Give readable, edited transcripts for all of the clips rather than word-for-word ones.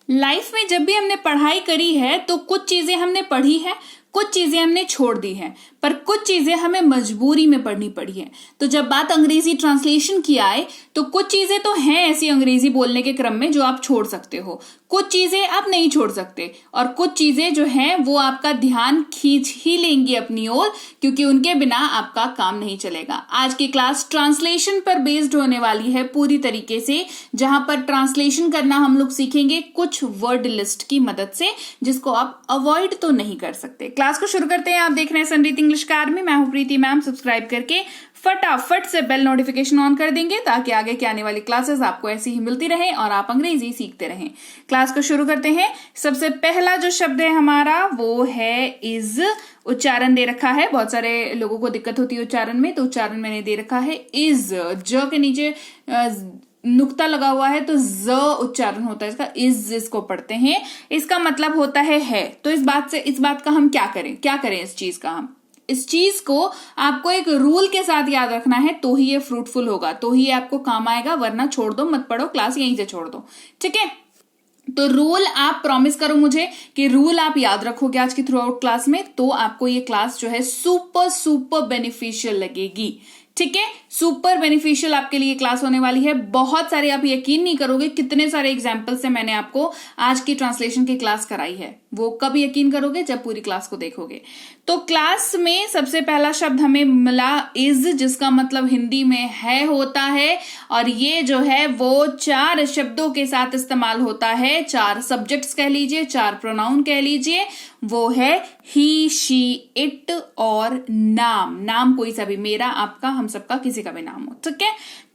Life में जब भी हमने पढ़ाई करी है तो कुछ चीजें हमने पढ़ी है, कुछ चीजें हमने छोड़ दी है, पर कुछ चीजें हमें मजबूरी में पढ़नी पड़ी है। तो जब बात अंग्रेजी ट्रांसलेशन की आए तो कुछ चीजें तो हैं ऐसी अंग्रेजी बोलने के क्रम में जो आप छोड़ सकते हो, कुछ चीजें आप नहीं छोड़ सकते, और कुछ चीजें जो हैं वो आपका ध्यान खींच ही लेंगी अपनी ओर, क्योंकि उनके बिना आपका काम नहीं चलेगा। आज की क्लास ट्रांसलेशन पर बेस्ड होने वाली है पूरी तरीके से, जहां पर ट्रांसलेशन करना हम लोग सीखेंगे कुछ वर्ड लिस्ट की मदद से, जिसको आप अवॉइड तो नहीं कर सकते। क्लास को शुरू करते हैं। आप देख रहे हैं संरीत इंग्लिश अकादमी, मैं हूं प्रीति मैम। सब्सक्राइब करके फटाफट से बेल नोटिफिकेशन ऑन कर देंगे ताकि आगे की आने वाली क्लासेस आपको ऐसी ही मिलती रहे और आप अंग्रेजी सीखते रहें। क्लास को शुरू करते हैं। सबसे पहला जो शब्द है हमारा वो है इज। उच्चारण दे रखा है, बहुत सारे लोगों को दिक्कत होती है उच्चारण में, तो उच्चारण मैंने दे रखा है इज। ज के नीचे नुक्ता लगा हुआ है तो ज उच्चारण होता है इसका, इज इसको पढ़ते हैं। इसका मतलब होता है। तो इस बात का हम क्या करें इस चीज का, हम इस चीज को आपको एक रूल के साथ याद रखना है, तो ही ये फ्रूटफुल होगा, तो ही आपको काम आएगा, वरना छोड़ दो, मत पढ़ो, क्लास यहीं से छोड़ दो। ठीक है, तो रूल आप प्रॉमिस करो मुझे कि रूल आप याद रखोगे आज की थ्रू आउट क्लास में, तो आपको ये क्लास जो है सुपर बेनिफिशियल लगेगी। ठीक है, सुपर बेनिफिशियल आपके लिए क्लास होने वाली है। बहुत सारे, आप यकीन नहीं करोगे कितने सारे एग्जाम्पल से मैंने आपको आज की ट्रांसलेशन की क्लास कराई है। वो कब यकीन करोगे, जब पूरी क्लास को देखोगे। तो क्लास में सबसे पहला शब्द हमें मिला इज, जिसका मतलब हिंदी में है होता है, और ये जो है वो 4 शब्दों के साथ इस्तेमाल होता है, 4 सब्जेक्ट्स कह लीजिए, 4 प्रोनाउन कह लीजिए। वो है ही, शी, इट और नाम कोई सा भी, मेरा, आपका, हम सबका, किसी का भी नाम हो। ठीक है,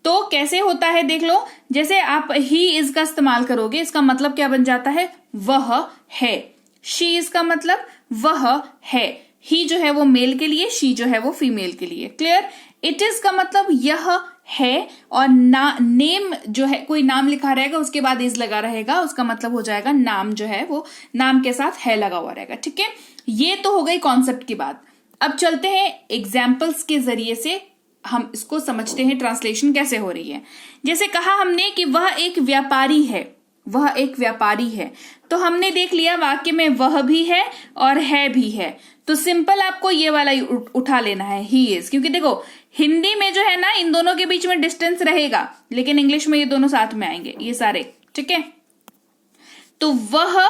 तो कैसे होता है देख लो। जैसे आप ही इज का इस्तेमाल करोगे, इसका मतलब क्या बन जाता है, वह है। शी इसका मतलब वह है, ही जो है वो मेल के लिए, शी जो है वो फीमेल के लिए। क्लियर। इट इज का मतलब यह है, और नेम जो है, कोई नाम लिखा रहेगा उसके बाद इज लगा रहेगा, उसका मतलब हो जाएगा नाम जो है वो नाम के साथ है लगा हुआ रहेगा। ठीक है, ये तो हो गई कॉन्सेप्ट की बात। अब चलते हैं एग्जाम्पल्स के जरिए से हम इसको समझते हैं ट्रांसलेशन कैसे हो रही है। जैसे कहा हमने कि वह एक व्यापारी है, वह एक व्यापारी है, तो हमने देख लिया वाक्य में वह भी है और है भी है, तो सिंपल आपको ये वाला उठा लेना है, ही इज। क्योंकि देखो हिंदी में जो है ना, इन दोनों के बीच में डिस्टेंस रहेगा, लेकिन इंग्लिश में ये दोनों साथ में आएंगे, ये सारे। ठीक है, तो वह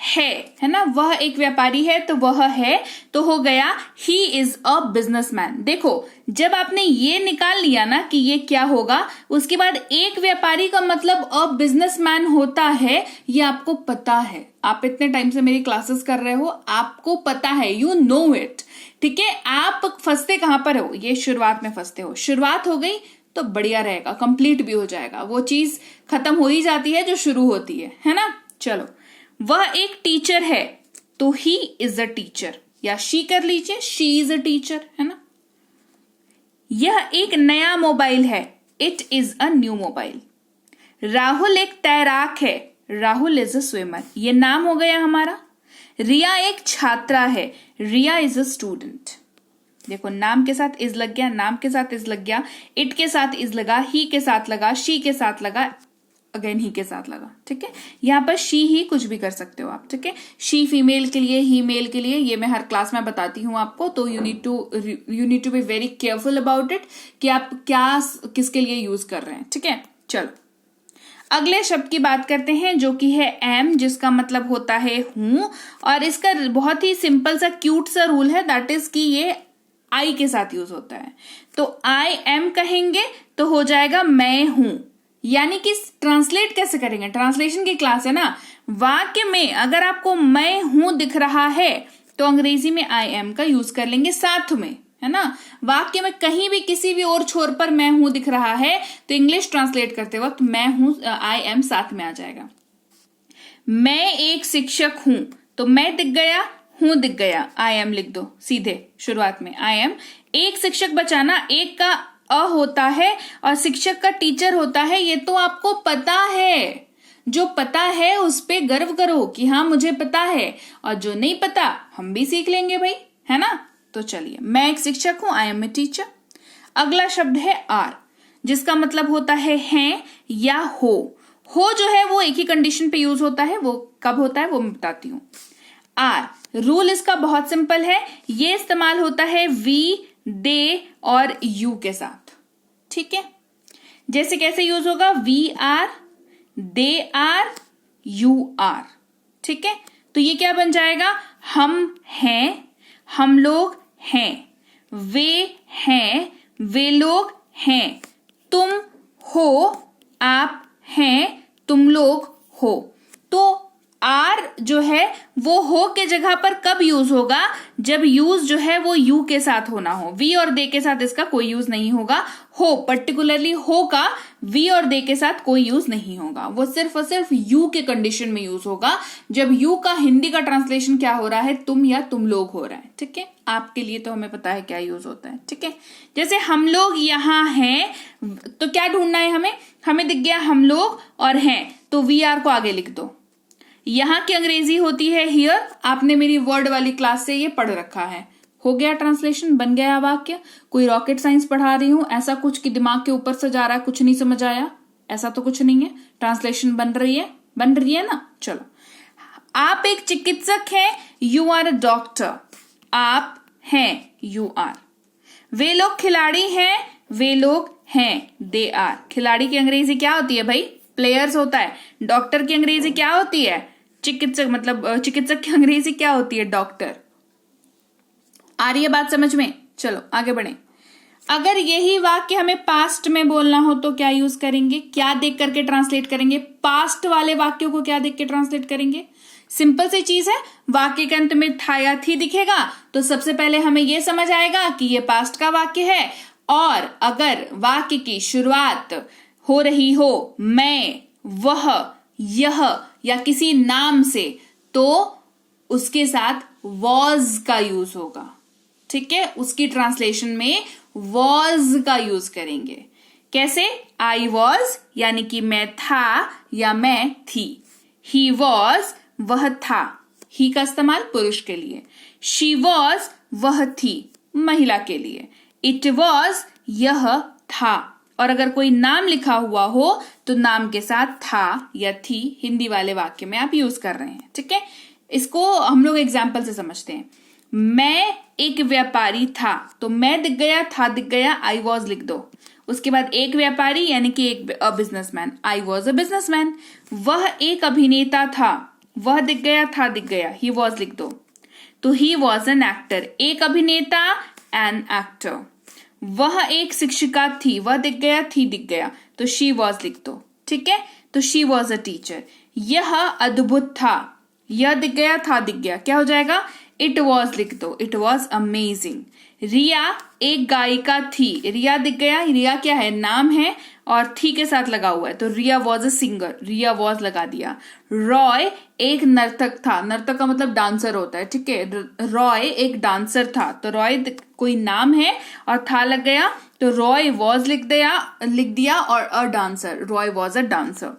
है ना, वह एक व्यापारी है तो वह है, तो हो गया ही इज अ बिजनेसमैन। देखो जब आपने ये निकाल लिया ना कि ये क्या होगा, उसके बाद एक व्यापारी का मतलब अ बिजनेसमैन होता है, ये आपको पता है। आप इतने टाइम से मेरी क्लासेस कर रहे हो, आपको पता है, यू नो इट। ठीक है, आप फंसते कहां पर हो, ये शुरुआत में फंसते हो। शुरुआत हो गई तो बढ़िया रहेगा, कंप्लीट भी हो जाएगा। वो चीज खत्म हो ही जाती है जो शुरू होती है ना। चलो, वह एक टीचर है तो ही इज अ टीचर, या शी कर लीजिए, शी इज अ टीचर, है ना। यह एक नया मोबाइल है, it is a new mobile. Rahul एक तैराक है, राहुल इज अ स्विमर, ये नाम हो गया हमारा। रिया एक छात्रा है, रिया इज अ स्टूडेंट। देखो नाम के साथ इज लग गया, नाम के साथ इज लग गया, इट के साथ इज लगा, ही के साथ लगा, शी के साथ लगा, अगेन ही के साथ लगा। ठीक है, यहां पर शी ही कुछ भी कर सकते हो आप। ठीक है, शी फीमेल के लिए, ही मेल के लिए, ये मैं हर क्लास में बताती हूं आपको, तो you need to be very careful about it कि आप क्या किसके लिए यूज कर रहे हैं। ठीक है, चलो अगले शब्द की बात करते हैं जो कि है एम, जिसका मतलब होता है हूं, और इसका बहुत ही सिंपल सा क्यूट सा रूल है, दैट इज कि ये आई के साथ यूज होता है। तो आई एम कहेंगे तो हो जाएगा मैं हूं। यानी कि ट्रांसलेट कैसे करेंगे, ट्रांसलेशन की क्लास है ना। वाक्य में अगर आपको मैं हूं दिख रहा है तो अंग्रेजी में आई एम का यूज कर लेंगे साथ में, है ना। वाक्य में कहीं भी किसी भी और छोर पर मैं हूं दिख रहा है तो इंग्लिश ट्रांसलेट करते वक्त मैं हूं, आई एम साथ में आ जाएगा। मैं एक शिक्षक हूं तो मैं दिख गया, हूं दिख गया, आई एम लिख दो सीधे शुरुआत में, आई एम। एक शिक्षक बचाना, एक का अ होता है और शिक्षक का टीचर होता है, ये तो आपको पता है। जो पता है उस पे गर्व करो कि हाँ मुझे पता है, और जो नहीं पता हम भी सीख लेंगे भाई, है ना। तो चलिए, मैं एक शिक्षक हूं, आई एम ए टीचर। अगला शब्द है आर, जिसका मतलब होता है हैं या हो। हो जो है वो एक ही कंडीशन पे यूज होता है, वो कब होता है वो मैं बताती हूं। आर, रूल इसका बहुत सिंपल है, ये इस्तेमाल होता है वी, दे और यू के साथ, ठीक है। जैसे कैसे यूज होगा, we are, they are, you are, ठीक है। तो ये क्या बन जाएगा, हम हैं, हम लोग हैं, वे हैं, वे लोग हैं, तुम हो, आप हैं, तुम लोग हो। तो आर जो है वो हो के जगह पर कब यूज होगा, जब यूज जो है वो यू के साथ होना हो। वी और दे के साथ इसका कोई यूज नहीं होगा। हो, पर्टिकुलरली हो का वी और दे के साथ कोई यूज नहीं होगा, वो सिर्फ और सिर्फ यू के कंडीशन में यूज होगा, जब यू का हिंदी का ट्रांसलेशन क्या हो रहा है, तुम या तुम लोग हो रहा है, ठीक है। आपके लिए तो हमें पता है क्या यूज होता है, ठीक है। जैसे हम लोग यहाँ हैं, तो क्या ढूंढना है हमें दिख गया हम लोग और हैं, तो वी आर को आगे लिख दो। यहां की अंग्रेजी होती है हियर, आपने मेरी वर्ड वाली क्लास से ये पढ़ रखा है। हो गया ट्रांसलेशन, बन गया वाक्य। कोई रॉकेट साइंस पढ़ा रही हूं ऐसा कुछ कि दिमाग के ऊपर से जा रहा है, कुछ नहीं समझ आया, ऐसा तो कुछ नहीं है। ट्रांसलेशन बन रही है ना। चलो, आप एक चिकित्सक हैं, यू आर अ डॉक्टर। आप हैं, यू आर। वे लोग खिलाड़ी हैं, वे लोग हैं, दे आर। खिलाड़ी की अंग्रेजी क्या होती है भाई, प्लेयर्स होता है। डॉक्टर की अंग्रेजी क्या होती है, चिकित्सक, मतलब चिकित्सक की अंग्रेजी क्या होती है, डॉक्टर। आ रही है बात समझ में। चलो आगे बढ़े। अगर यही वाक्य हमें पास्ट में बोलना हो तो क्या यूज करेंगे, क्या देख करके ट्रांसलेट करेंगे, पास्ट वाले वाक्यों को क्या देख के ट्रांसलेट करेंगे। सिंपल सी चीज है, वाक्य के अंत में था या थी दिखेगा तो सबसे पहले हमें यह समझ आएगा कि ये पास्ट का वाक्य है। और अगर वाक्य की शुरुआत हो रही हो मैं, वह, यह या किसी नाम से, तो उसके साथ वॉज का यूज होगा, ठीक है। उसकी ट्रांसलेशन में वॉज का यूज करेंगे। कैसे, आई वॉज यानी कि मैं था या मैं थी। ही वॉज, वह था, ही का इस्तेमाल पुरुष के लिए। शी वॉज, वह थी, महिला के लिए। इट वॉज, यह था। और अगर कोई नाम लिखा हुआ हो तो नाम के साथ था या थी हिंदी वाले वाक्य में आप यूज कर रहे हैं, ठीक है। इसको हम लोग एग्जाम्पल से समझते हैं। मैं एक व्यापारी था, तो मैं दिख गया, था दिख गया, आई वॉज लिख दो। उसके बाद एक व्यापारी यानी कि एक businessman, I was a businessman. वह एक अभिनेता था, वह दिख गया, था दिख गया, ही वॉज लिख दो। तो ही वॉज एन एक्टर, एक अभिनेता, एन एक्टर। वह एक शिक्षिका थी, वह दिख गया, थी दिख गया, तो शी वॉज लिख दो, ठीक है। तो शी वॉज अ टीचर। यह अद्भुत था, यह दिख गया, था दिख गया, क्या हो जाएगा, इट वॉज लिख दो, इट वॉज अमेजिंग। रिया एक गायिका थी, रिया दिख गया, रिया क्या है, नाम है और थी के साथ लगा हुआ है, तो Riya was a singer, Riya was लगा दिया। रॉय एक नर्तक था, नर्तक का मतलब डांसर होता है, ठीक है। रॉय एक डांसर था, तो रॉय कोई नाम है और था लग गया, तो रॉय वॉज लिख दिया और a dancer, Roy was a dancer.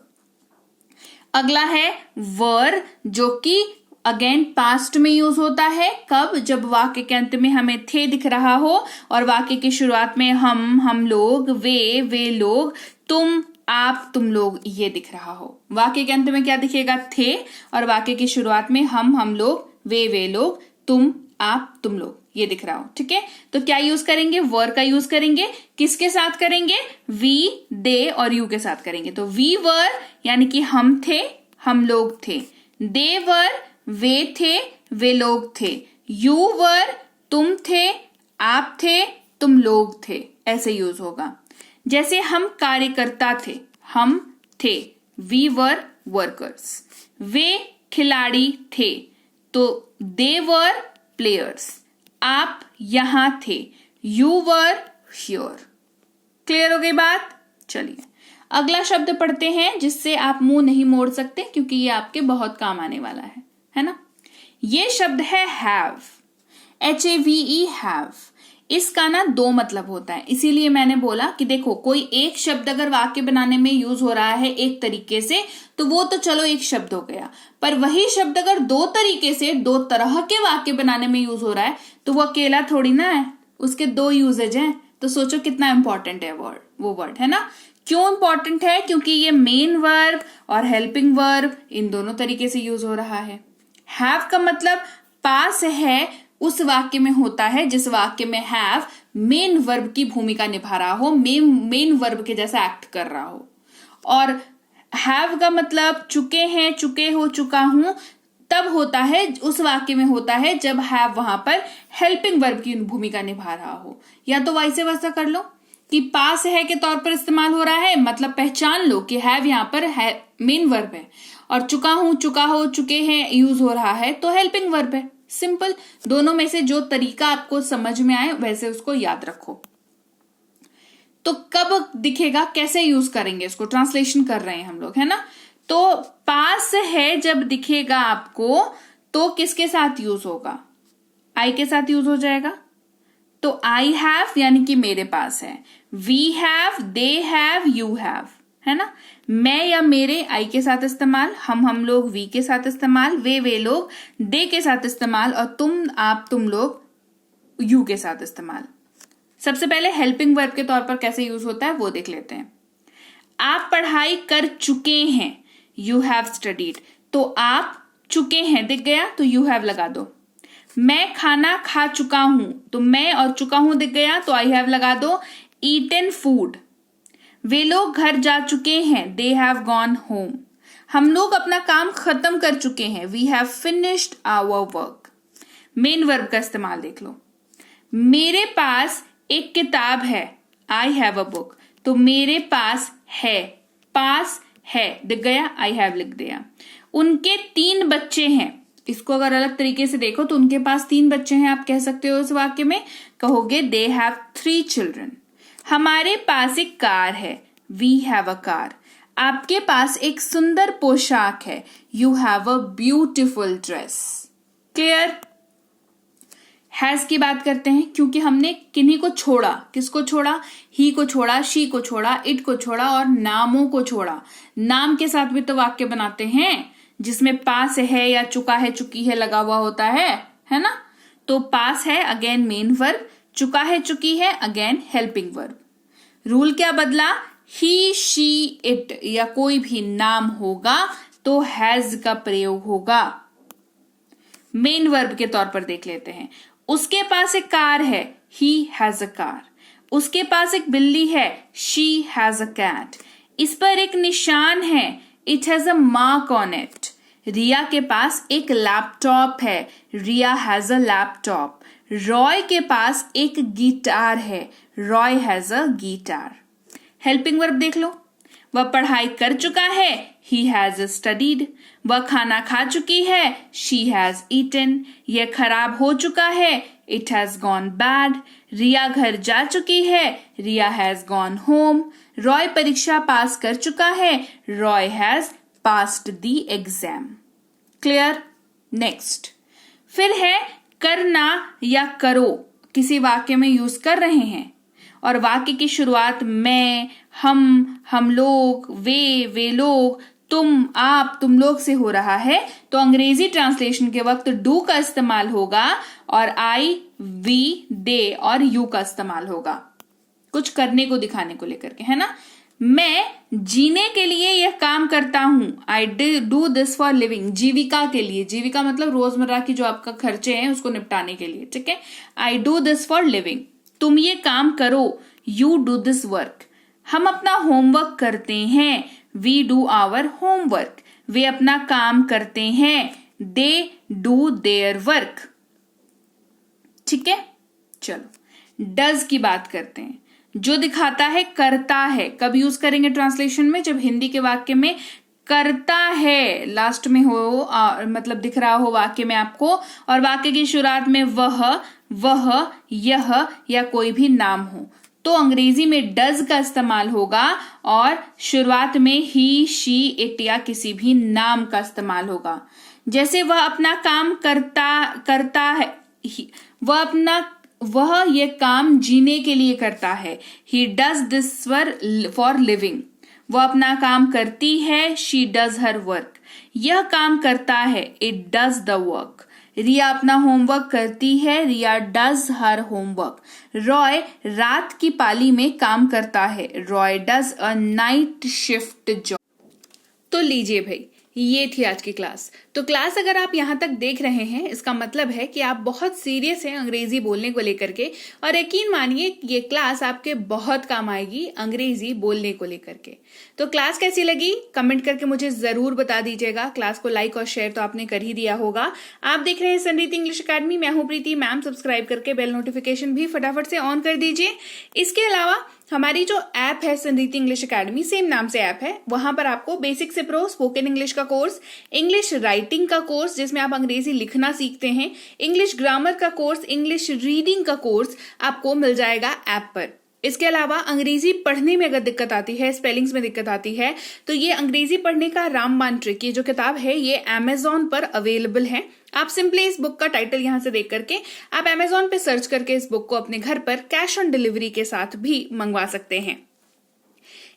अगला है वर, जो कि अगेन पास्ट में यूज होता है। कब, जब वाक्य के अंत में हमें थे दिख रहा हो और वाक्य की शुरुआत में हम लोग, वे लोग, तुम, आप, तुम लोग ये दिख रहा हो। वाक्य के अंत में क्या दिखेगा, थे, और वाक्य की शुरुआत में हम लोग, वे लोग, तुम, आप, तुम लोग ये दिख रहा हो, ठीक है। तो क्या यूज करेंगे, वर का यूज करेंगे। किसके साथ करेंगे, वी, दे और यू के साथ करेंगे। तो वी वर यानी कि हम थे, हम लोग थे। दे वर, वे थे, वे लोग थे। यू वर, तुम थे, आप थे, तुम लोग थे, ऐसे यूज होगा। जैसे हम कार्यकर्ता थे, हम थे, वी वर वर्कर्स। वे खिलाड़ी थे, तो दे वर प्लेयर्स। आप यहां थे, यू वर हियर। क्लियर हो गई बात। चलिए अगला शब्द पढ़ते हैं जिससे आप मुंह नहीं मोड़ सकते, क्योंकि ये आपके बहुत काम आने वाला है ना। ये शब्द है हैव, HAVE हैव। इसका ना दो मतलब होता है, इसीलिए मैंने बोला कि देखो कोई एक शब्द अगर वाक्य बनाने में यूज हो रहा है एक तरीके से तो वो तो चलो एक शब्द हो गया, पर वही शब्द अगर दो तरीके से, दो तरह के वाक्य बनाने में यूज हो रहा है तो वो अकेला थोड़ी ना है, उसके दो यूजेज हैं। तो सोचो कितना इंपॉर्टेंट है वो वर्ड है ना। क्यों इंपॉर्टेंट है? क्योंकि ये मेन वर्ब और हेल्पिंग वर्ब इन दोनों तरीके से यूज हो रहा है। हैव का मतलब पास है उस वाक्य में होता है जिस वाक्य में हैव मेन वर्ब की भूमिका निभा रहा हो, मेन वर्ब के जैसा एक्ट कर रहा हो। और हैव का मतलब चुके हैं, चुके हो, चुका हूं, तब होता है उस वाक्य में होता है जब हैव वहां पर हेल्पिंग वर्ब की भूमिका निभा रहा हो। या तो वाइस वर्सा कर लो कि पास है के तौर पर इस्तेमाल हो रहा है, मतलब पहचान लो कि हैव यहां पर है मेन वर्ब है, और चुका हूं, चुका हो, चुके हैं यूज हो रहा है तो हेल्पिंग वर्ब है। सिंपल, दोनों में से जो तरीका आपको समझ में आए वैसे उसको याद रखो। तो कब दिखेगा, कैसे यूज करेंगे इसको, ट्रांसलेशन कर रहे हैं हम लोग, है ना। तो पास है जब दिखेगा आपको तो किसके साथ यूज होगा? आई के साथ यूज हो जाएगा। तो आई हैव यानी कि मेरे पास है, we have, they have, you have, है ना। मैं या मेरे आई के साथ इस्तेमाल, हम लोग वी के साथ इस्तेमाल, वे लोग दे के साथ इस्तेमाल, और तुम, आप, तुम लोग यू के साथ इस्तेमाल। सबसे पहले हेल्पिंग वर्ब के तौर पर कैसे यूज होता है वो देख लेते हैं। आप पढ़ाई कर चुके हैं, यू हैव स्टडीड, तो आप चुके हैं दिख गया तो यू हैव लगा दो। मैं खाना खा चुका हूं, तो मैं और चुका हूं दिख गया तो आई हैव लगा दो। ईटन फूड, वे लोग घर जा चुके हैं, दे हैव गॉन होम, हम लोग अपना काम खत्म कर चुके हैं, we have finished our work. Main verb का इस्तेमाल देख लो। मेरे पास एक किताब है, आई हैव अ बुक, तो मेरे पास है दिख गया, आई हैव लिख दिया। उनके 3 बच्चे हैं, इसको अगर अलग तरीके से देखो तो उनके पास 3 बच्चे हैं आप कह सकते हो इस वाक्य में, कहोगे दे हैव 3 चिल्ड्रन। हमारे पास एक कार है, वी हैव अ कार। आपके पास एक सुंदर पोशाक है, you have a beautiful dress. Clear. Has की बात करते हैं क्योंकि हमने किन्हीं को छोड़ा, किसको छोड़ा? ही को छोड़ा, शी को छोड़ा, इट को छोड़ा और नामों को छोड़ा। नाम के साथ भी तो वाक्य बनाते हैं जिसमें पास है या चुका है, चुकी है लगा हुआ होता है ना। तो पास है अगेन मेन वर्ब, चुका है, चुकी है अगेन हेल्पिंग वर्ब। रूल क्या बदला? ही, शी, इट या कोई भी नाम होगा तो हैज का प्रयोग होगा। मेन वर्ब के तौर पर देख लेते हैं। उसके पास एक कार है, ही हैज अ कार। उसके पास एक बिल्ली है, शी हैज अ कैट। इस पर एक निशान है, it has a mark on it. Riya के पास एक लैपटॉप है, Riya has a laptop. Roy के पास एक गिटार है, Roy has a guitar. Helping verb देख लो। वह पढ़ाई कर चुका है, ही हैज स्टडीड। वह खाना खा चुकी है, शी हैज ईटन। यह खराब हो चुका है, इट हैज गॉन बैड। रिया घर जा चुकी है, Riya has gone home. Roy परीक्षा पास कर चुका है, Roy has passed the exam. Clear. Next फिर है करना या करो, किसी वाक्य में यूज कर रहे हैं और वाक्य की शुरुआत मैं, हम लोग, वे लोग, तुम, आप, तुम लोग से हो रहा है तो अंग्रेजी ट्रांसलेशन के वक्त डू का इस्तेमाल होगा और आई, वी, दे और यू का इस्तेमाल होगा, कुछ करने को दिखाने को लेकर के, है ना। मैं जीने के लिए यह काम करता हूं, I do this for living, जीविका के लिए, जीविका मतलब रोजमर्रा की जो आपका खर्चे हैं उसको निपटाने के लिए, ठीक है। आई डू दिस फॉर लिविंग, तुम ये काम करो, यू डू दिस वर्क। हम अपना होमवर्क करते हैं, वी डू आवर होमवर्क। वे अपना काम करते हैं, दे डू देयर वर्क। ठीक है, चलो डज की बात करते हैं, जो दिखाता है करता है। कब यूज करेंगे ट्रांसलेशन में? जब हिंदी के वाक्य में करता है लास्ट में हो, मतलब दिख रहा हो वाक्य में आपको, और वाक्य की शुरुआत में वह, यह या कोई भी नाम हो, तो अंग्रेजी में डज का इस्तेमाल होगा और शुरुआत में ही, शी, इट या किसी भी नाम का इस्तेमाल होगा। जैसे वह अपना काम करता है, वह ये काम जीने के लिए करता है, he does this for living. वह अपना काम करती है, शी डज हर वर्क। यह काम करता है, इट डज द वर्क। रिया अपना होमवर्क करती है, रिया डज हर होमवर्क। रॉय रात की पाली में काम करता है, Roy does a night shift job. तो लीजिए भाई, ये थी आज की क्लास। तो क्लास अगर आप यहाँ तक देख रहे हैं, इसका मतलब है कि आप बहुत सीरियस हैं अंग्रेजी बोलने को लेकर के, और यकीन मानिए ये क्लास आपके बहुत काम आएगी अंग्रेजी बोलने को लेकर के। तो क्लास कैसी लगी कमेंट करके मुझे जरूर बता दीजिएगा। क्लास को लाइक और शेयर तो आपने कर ही दिया होगा। आप देख रहे हैं संरीति इंग्लिश अकेडमी, मैं हूं प्रीति मैम। सब्सक्राइब करके बेल नोटिफिकेशन भी फटाफट से ऑन कर दीजिए। इसके अलावा हमारी जो ऐप है संरीति इंग्लिश अकेडमी, सेम नाम से ऐप है, वहां पर आपको बेसिक से प्रो स्पोकन इंग्लिश का कोर्स, इंग्लिश राइटिंग का कोर्स जिसमें आप अंग्रेजी लिखना सीखते हैं, इंग्लिश ग्रामर का कोर्स, इंग्लिश रीडिंग का कोर्स आपको मिल जाएगा ऐप पर। इसके अलावा अंग्रेजी पढ़ने में अगर दिक्कत आती है, स्पेलिंग्स में दिक्कत आती है, तो ये अंग्रेजी पढ़ने का रामबाण ट्रिक, ये जो किताब है ये अमेजॉन पर अवेलेबल है। आप सिंपली इस बुक का टाइटल यहां से देख करके आप अमेजॉन पे सर्च करके इस बुक को अपने घर पर कैश ऑन डिलीवरी के साथ भी मंगवा सकते हैं।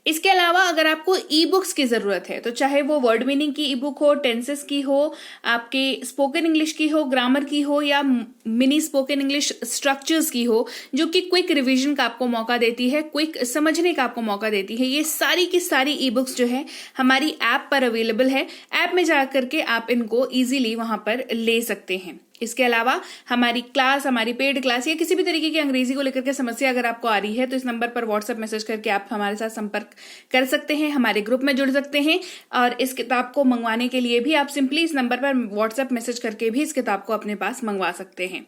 इसके अलावा अगर आपको ई बुक्स की जरूरत है, तो चाहे वो वर्ड मीनिंग की ई बुक हो, टेंसेस की हो, आपके स्पोकन इंग्लिश की हो, ग्रामर की हो, या मिनी स्पोकन इंग्लिश स्ट्रक्चर्स की हो, जो कि क्विक रिवीजन का आपको मौका देती है, क्विक समझने का आपको मौका देती है, ये सारी की सारी ई बुक्स जो है हमारी ऐप पर अवेलेबल है। ऐप में जाकर के आप इनको इजीली वहां पर ले सकते हैं। इसके अलावा हमारी क्लास, हमारी पेड क्लास या किसी भी तरीके की अंग्रेजी को लेकर के समस्या अगर आपको आ रही है, तो इस नंबर पर व्हाट्सएप मैसेज करके आप हमारे साथ संपर्क कर सकते हैं, हमारे ग्रुप में जुड़ सकते हैं। और इस किताब को मंगवाने के लिए भी आप सिंपली इस नंबर पर व्हाट्सएप मैसेज करके भी इस किताब को अपने पास मंगवा सकते हैं।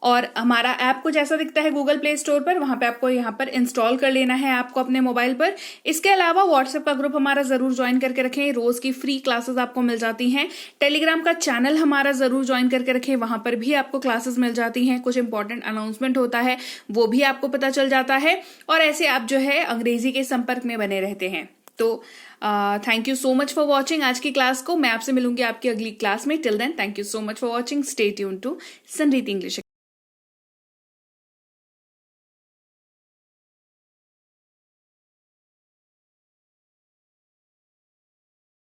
और हमारा ऐप कुछ ऐसा दिखता है गूगल प्ले स्टोर पर, वहां पे आपको यहाँ पर इंस्टॉल कर लेना है ऐप को अपने मोबाइल पर। इसके अलावा व्हाट्सएप का ग्रुप हमारा जरूर ज्वाइन करके रखें, रोज की फ्री क्लासेस आपको मिल जाती हैं। टेलीग्राम का चैनल हमारा जरूर ज्वाइन करके रखें, वहां पर भी आपको क्लासेस मिल जाती हैं, कुछ इंपॉर्टेंट अनाउंसमेंट होता है वो भी आपको पता चल जाता है, और ऐसे आप जो है अंग्रेजी के संपर्क में बने रहते हैं। तो thank you so much for watching आज की क्लास को। मैं आपसे मिलूंगी आपकी अगली क्लास में। Till then thank you so much for watching. Stay tuned to Sanriti English.